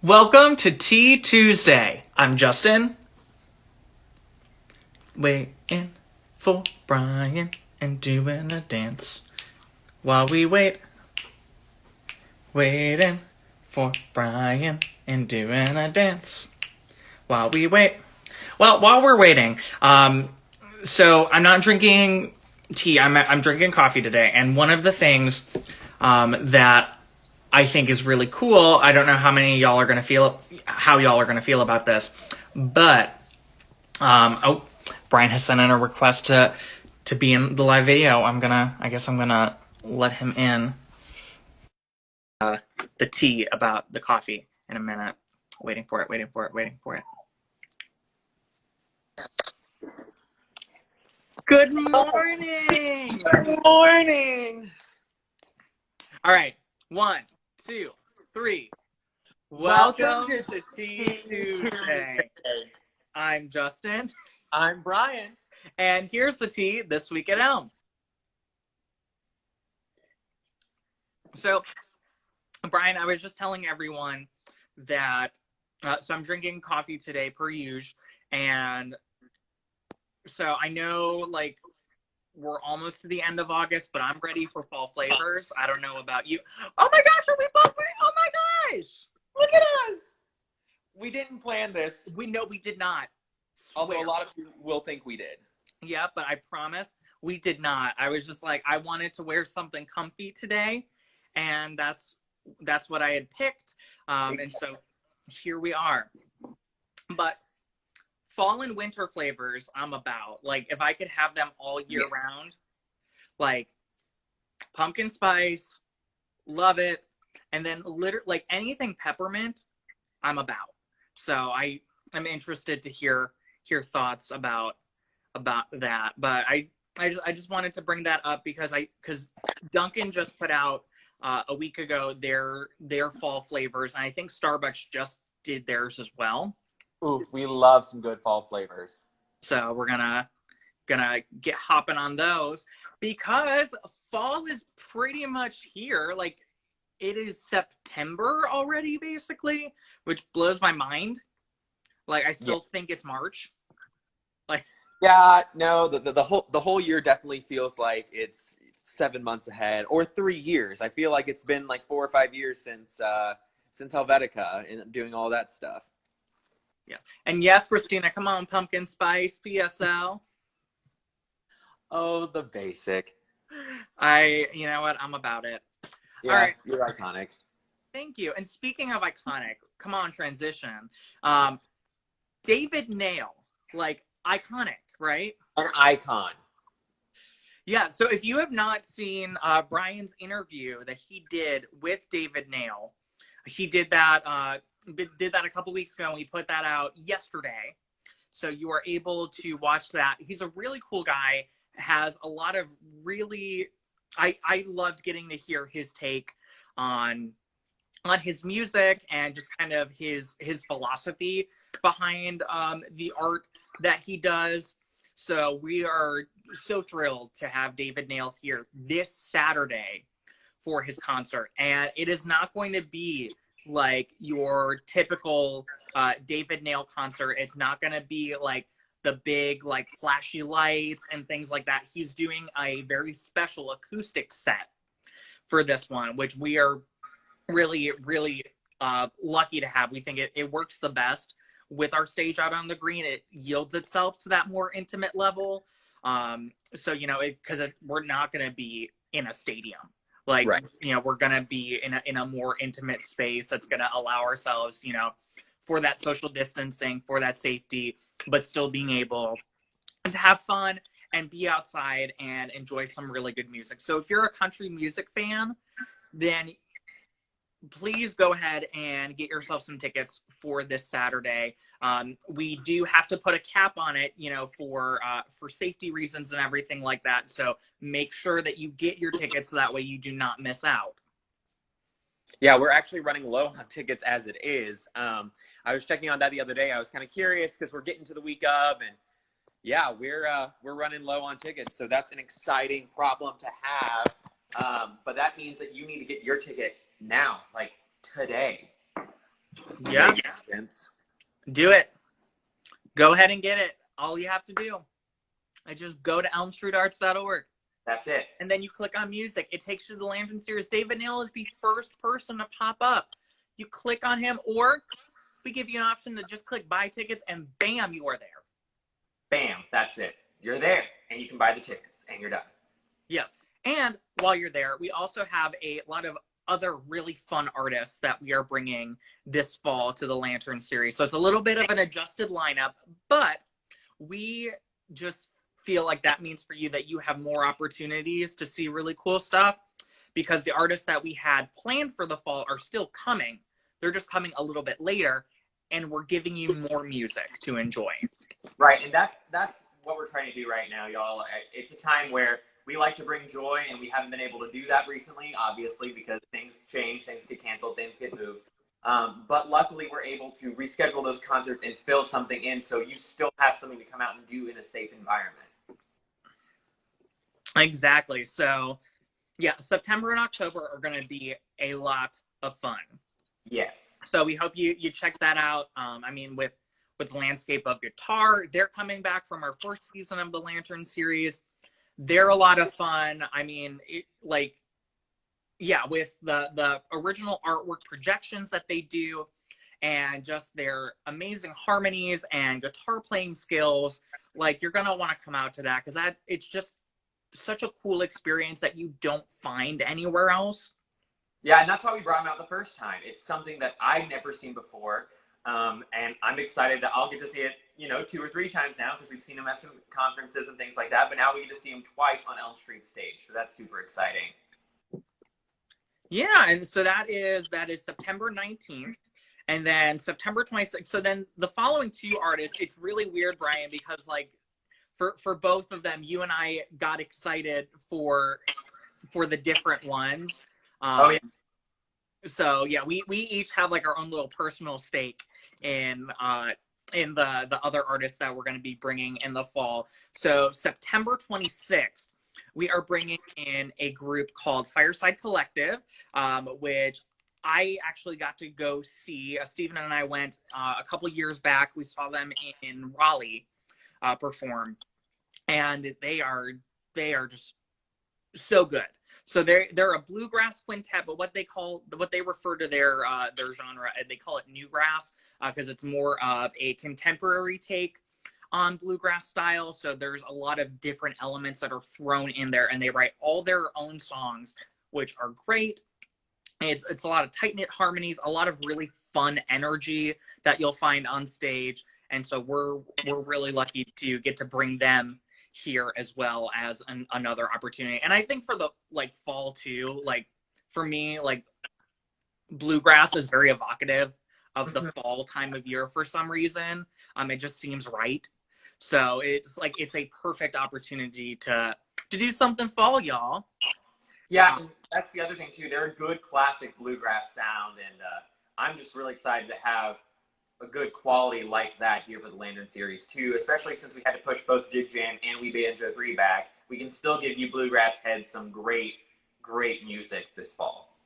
Welcome to Tea Tuesday. I'm Justin. Waiting for Brian and doing a dance. While we wait, waiting for Brian and doing a dance. While we wait. Well, while we're waiting, so I'm not drinking tea. I'm drinking coffee today, and one of the things that I think is really cool. I don't know how many of y'all are gonna feel about this, but Brian has sent in a request to be in the live video. I guess I'm gonna let him in. The tea about the coffee in a minute. Waiting for it. Good morning. Good morning. All right, 1, 2, 3. Welcome to Tea Tuesday. I'm Justin. I'm Brian. And here's the tea this week at Elm. So, Brian, I was just telling everyone that, so I'm drinking coffee today per usual, and so I know, like, we're almost to the end of August, but I'm ready for fall flavors. I don't know about you. Oh my gosh, are we both ready? Oh my gosh! Look at us. We didn't plan this. We did not. Although a lot of people will think we did. Yeah, but I promise we did not. I was just like, I wanted to wear something comfy today, and that's what I had picked. And so here we are. But fall and winter flavors, I'm about. Like, if I could have them all year round, like pumpkin spice, love it. And then like anything peppermint, I'm about. So I'm interested to hear thoughts about that. But I just wanted to bring that up because Dunkin' just put out a week ago their fall flavors, and I think Starbucks just did theirs as well. Ooh, we love some good fall flavors. So we're gonna get hopping on those because fall is pretty much here. Like, it is September already, basically, which blows my mind. Like, I still think it's March. Like, yeah, no, the whole year definitely feels like it's 7 months ahead, or 3 years. I feel like it's been like 4 or 5 years since Helvetica and doing all that stuff. yes. And yes, Christina, come on, pumpkin spice, PSL. Oh, the basic. You know what? I'm about it. Yeah, all right. You're iconic. Thank you. And speaking of iconic, come on, transition. David Nail, like, iconic, right? An icon. Yeah, so if you have not seen Brian's interview that he did with David Nail, he did that a couple weeks ago, and we put that out yesterday. So you are able to watch that. He's a really cool guy, has a lot of really, I loved getting to hear his take on his music and just kind of his philosophy behind the art that he does. So we are so thrilled to have David Nail here this Saturday for his concert. And it is not going to be like your typical David Nail concert. It's not going to be like the big, like, flashy lights and things like that. He's doing a very special acoustic set for this one, which we are really, really lucky to have. We think it works the best with our stage out on the green. It yields itself to that more intimate level. So, you know, because we're not going to be in a stadium. Like, right. You know, we're going to be in a more intimate space that's going to allow ourselves, you know, for that social distancing, for that safety, but still being able to have fun and be outside and enjoy some really good music. So if you're a country music fan, then please go ahead and get yourself some tickets for this Saturday. We do have to put a cap on it, you know, for safety reasons and everything like that. So make sure that you get your tickets so that way you do not miss out. Yeah, we're actually running low on tickets as it is. I was checking on that the other day. I was kind of curious because we're getting to the week of, and yeah, we're running low on tickets. So that's an exciting problem to have. But that means that you need to get your ticket now, like today. Yeah. Vince. Do it. Go ahead and get it. All you have to do is just go to elmstreetarts.org. That's it. And then you click on music. It takes you to the Lantern series. David Nail is the first person to pop up. You click on him, or we give you an option to just click buy tickets, and bam, you are there. Bam, that's it. You're there, and you can buy the tickets, and you're done. Yes. And while you're there, we also have a lot of other really fun artists that we are bringing this fall to the Lantern series. So it's a little bit of an adjusted lineup, but we just feel like that means for you that you have more opportunities to see really cool stuff, because the artists that we had planned for the fall are still coming. They're just coming a little bit later, and we're giving you more music to enjoy. Right, and that's what we're trying to do right now, y'all. It's a time where we like to bring joy, and we haven't been able to do that recently, obviously, because things change, things get canceled, things get moved. But luckily, we're able to reschedule those concerts and fill something in, so you still have something to come out and do in a safe environment. Exactly. So, yeah, September and October are going to be a lot of fun. Yes. So we hope you check that out. I mean, with Landscape of Guitar, they're coming back from our first season of the Lantern series. They're a lot of fun. I mean, with the original artwork projections that they do, and just their amazing harmonies and guitar playing skills, like, you're gonna want to come out to that, because it's just such a cool experience that you don't find anywhere else. Yeah, and that's why we brought them out the first time. It's something that I've never seen before, and I'm excited that I'll get to see it, 2 or 3 times now, because we've seen them at some conferences and things like that, but now we get to see them twice on Elm Street stage, so that's super exciting. Yeah, and so that is September 19th, and then September 26th. So then the following 2 artists, it's really weird, Brian, because, like, for both of them, you and I got excited for the different ones. Oh, yeah. So yeah, we each have, like, our own little personal stake in the other artists that we're going to be bringing in the fall. So September 26th, we are bringing in a group called Fireside Collective, which I actually got to go see. Stephen and I went a couple years back. We saw them in Raleigh perform, and they are just so good. So they're a bluegrass quintet, but what they refer to their genre, they call it newgrass, because it's more of a contemporary take on bluegrass style. So there's a lot of different elements that are thrown in there, and they write all their own songs, which are great. It's a lot of tight-knit harmonies, a lot of really fun energy that you'll find on stage. And so we're really lucky to get to bring them here, as well as another opportunity. And I think for the, like, fall too, like, for me, like, bluegrass is very evocative of the fall time of year for some reason. It just seems right. So it's like, it's a perfect opportunity to do something fall, y'all. Yeah, and that's the other thing too. They're a good classic bluegrass sound, and I'm just really excited to have a good quality like that here for the Lantern series too, especially since we had to push both Jig Jam and We Banjo 3 back. We can still give you bluegrass heads some great music this fall.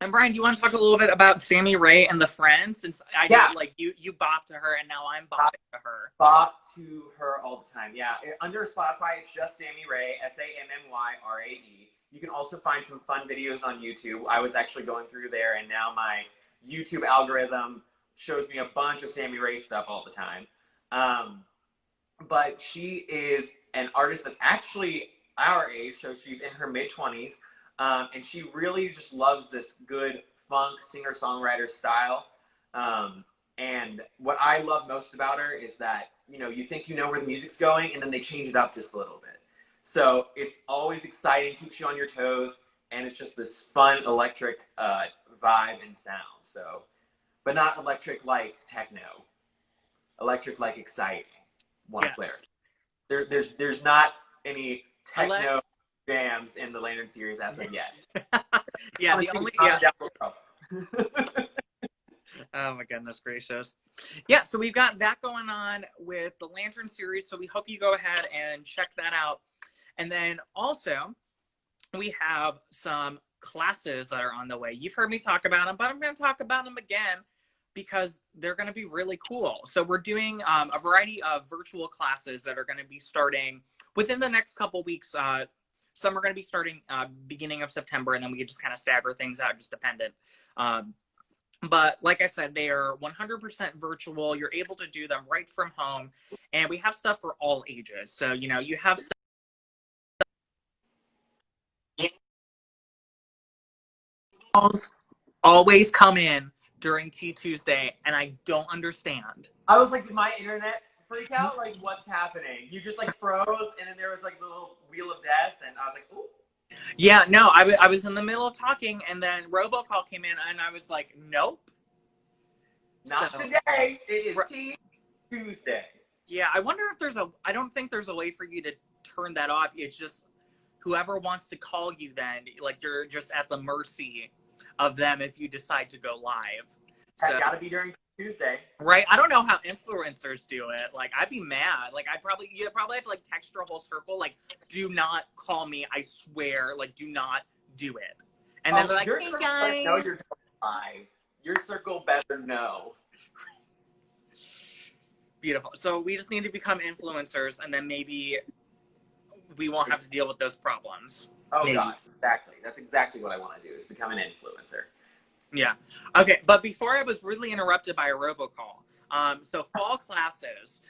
And Brian, do you want to talk a little bit about Sammy Ray and the Friends? Since I know, like, you bop to her, and now I'm bopping to her. Bop to her all the time. Yeah, under Spotify, it's just Sammy Ray, SammyRae. You can also find some fun videos on YouTube. I was actually going through there, and now my YouTube algorithm shows me a bunch of Sammy Ray stuff all the time. But she is an artist that's actually our age, so she's in her mid-20s, and she really just loves this good funk singer-songwriter style. And what I love most about her is that, you think you know where the music's going, and then they change it up just a little bit. So it's always exciting, keeps you on your toes, and it's just this fun electric vibe and sound. So, but not electric like techno, electric like exciting. One player. There's not any techno jams in the Lantern series as of yet. Yeah, the only Oh my goodness gracious. Yeah, so we've got that going on with the Lantern series, so we hope you go ahead and check that out. And then also, we have some classes that are on the way. You've heard me talk about them, but I'm going to talk about them again. because they're going to be really cool. So we're doing a variety of virtual classes that are going to be starting within the next couple weeks. Some are going to be starting beginning of September, and then we can just kind of stagger things out, just dependent. But like I said, they are 100% virtual. You're able to do them right from home, and we have stuff for all ages. So, you know, you have stuff always come in during Tea Tuesday, and I don't understand. I was like, did my internet freak out? Like, what's happening? You just like froze, and then there was like the little wheel of death, and I was like, ooh. Yeah, no, I was in the middle of talking, and then robocall came in, and I was like, nope. Not today. It is Tea Tuesday. Yeah, I wonder if I don't think there's a way for you to turn that off. It's just whoever wants to call you then, like, you're just at the mercy of them if you decide to go live. That gotta be during Tuesday. Right? I don't know how influencers do it. Like, I'd be mad. Like, you probably have to, like, text your whole circle, like, do not call me, I swear. Like, do not do it. And then they're like, hey, guys. No, you're live. Your circle better know. Beautiful. So we just need to become influencers, and then maybe we won't have to deal with those problems. Oh, maybe. God. Exactly. That's exactly what I want to do, is become an influencer. Yeah. Okay, but before I was rudely interrupted by a robocall. So fall classes,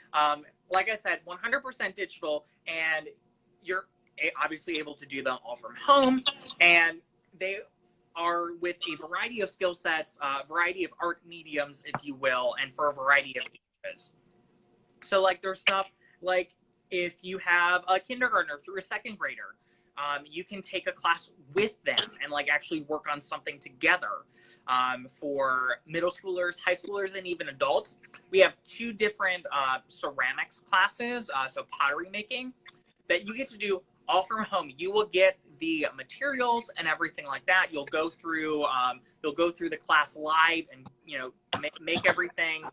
like I said, 100% digital, and you're obviously able to do them all from home, and they are with a variety of skill sets, a variety of art mediums, if you will, and for a variety of ages. So, like, there's stuff like if you have a kindergartner through a second grader, you can take a class with them and, like, actually work on something together. For middle schoolers, high schoolers, and even adults, we have 2 different ceramics classes, so pottery making, that you get to do all from home. You will get the materials and everything like that. You'll go through the class live and, you know, make everything,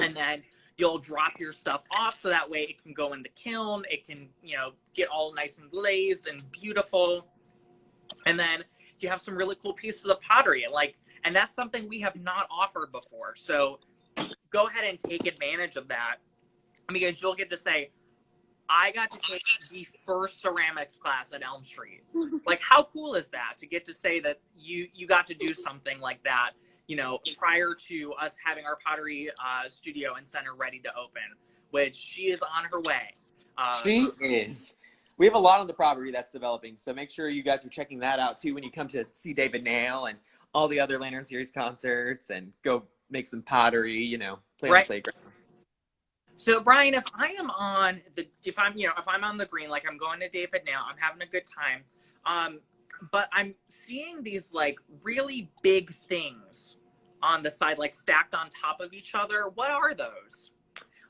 and then you'll drop your stuff off so that way it can go in the kiln. It can, you know, get all nice and glazed and beautiful. And then you have some really cool pieces of pottery. And that's something we have not offered before. So go ahead and take advantage of that, because you'll get to say, I got to take the first ceramics class at Elm Street. Like, how cool is that to get to say that you got to do something like that, you know, prior to us having our pottery studio and center ready to open, which she is on her way. She is. We have a lot on the property that's developing, so make sure you guys are checking that out too when you come to see David Nail and all the other Lantern Series concerts, and go make some pottery, you know, play on the playground. So Brian, if I'm on the green, like I'm going to David Nail, I'm having a good time. But I'm seeing these, like, really big things on the side, like stacked on top of each other. What are those?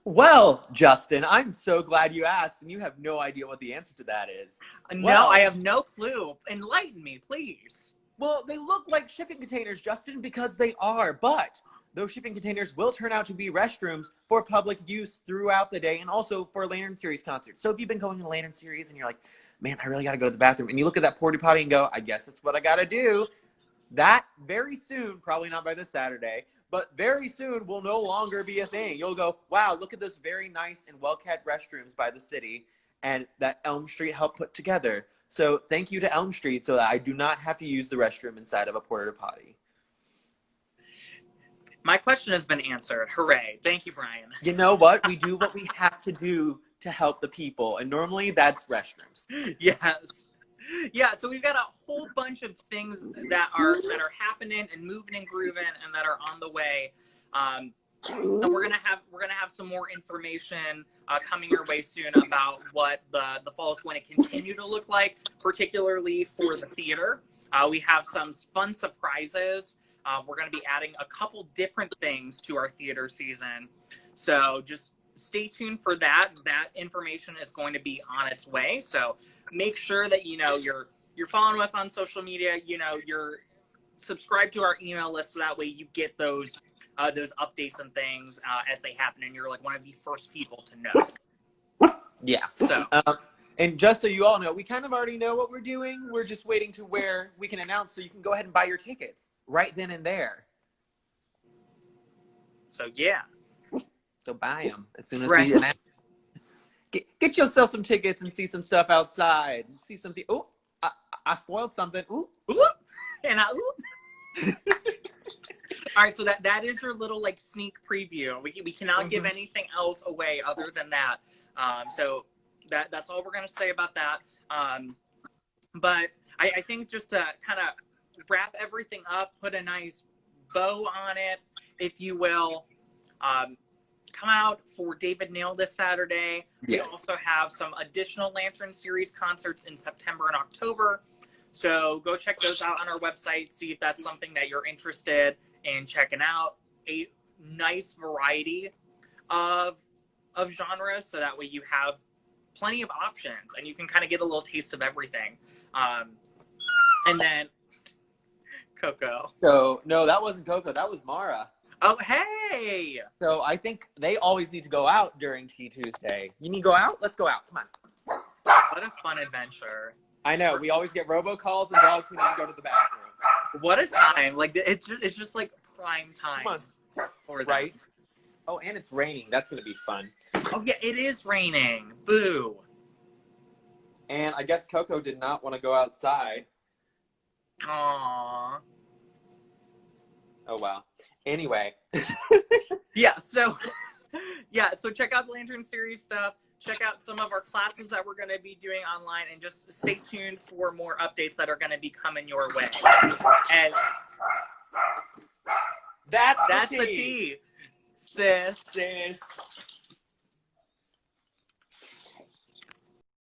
Well, Justin, I'm so glad you asked, and you have no idea what the answer to that is. No, I have no clue. Enlighten me, please. Well, they look like shipping containers, Justin, because they are, but those shipping containers will turn out to be restrooms for public use throughout the day, and also for Lantern Series concerts. So if you've been going to Lantern Series and you're like, man, I really got to go to the bathroom, and you look at that porta potty and go, I guess that's what I got to do, that very soon, probably not by this Saturday, but very soon will no longer be a thing. You'll go, wow, look at those very nice and well-kept restrooms by the city, and that Elm Street helped put together. So thank you to Elm Street, so that I do not have to use the restroom inside of a porta potty. My question has been answered. Hooray. Thank you, Brian. You know what? We do what we have to do to help the people, and normally that's restrooms. Yes. Yeah, so we've got a whole bunch of things that are happening and moving and grooving and that are on the way. And we're gonna have some more information coming your way soon about what the fall is going to continue to look like, particularly for the theater. We have some fun surprises. We're going to be adding a couple different things to our theater season. So just stay tuned for that. That information is going to be on its way. So make sure that, you know, you're following us on social media, you know, you're subscribed to our email list, so that way you get those updates and things as they happen, and you're like one of the first people to know. Yeah. So and just so you all know, we kind of already know what we're doing. We're just waiting to where we can announce, so you can go ahead and buy your tickets right then and there. So yeah. So buy them as soon as Right. we announce. Get yourself some tickets and see some stuff outside. See something. Oh, I spoiled something. Ooh. And all right, so that is your little like sneak preview. We cannot give anything else away other than that. So that's all we're gonna say about that. But I think just to kind of wrap everything up, put a nice bow on it, if you will. Come out for David Nail this Saturday. Yes. We also have some additional Lantern Series concerts in September and October. So go check those out on our website. See if that's something that you're interested in checking out. A nice variety of genres, so that way you have plenty of options and you can kind of get a little taste of everything. And then Coco. So no, that wasn't Coco. That was Mara. Oh, hey! So I think they always need to go out during Tea Tuesday. You need to go out? Let's go out. Come on. What a fun adventure. I know. We always get robocalls and dogs who need to go to the bathroom. What a time. Like, it's just like prime time. Come on. For them. Right? Oh, and it's raining. That's going to be fun. Oh, yeah, it is raining. Boo. And I guess Coco did not want to go outside. Aww. Oh, wow. Anyway. So check out the Lantern Series stuff. Check out some of our classes that we're going to be doing online, and just stay tuned for more updates that are going to be coming your way. And that's the tea. Sis.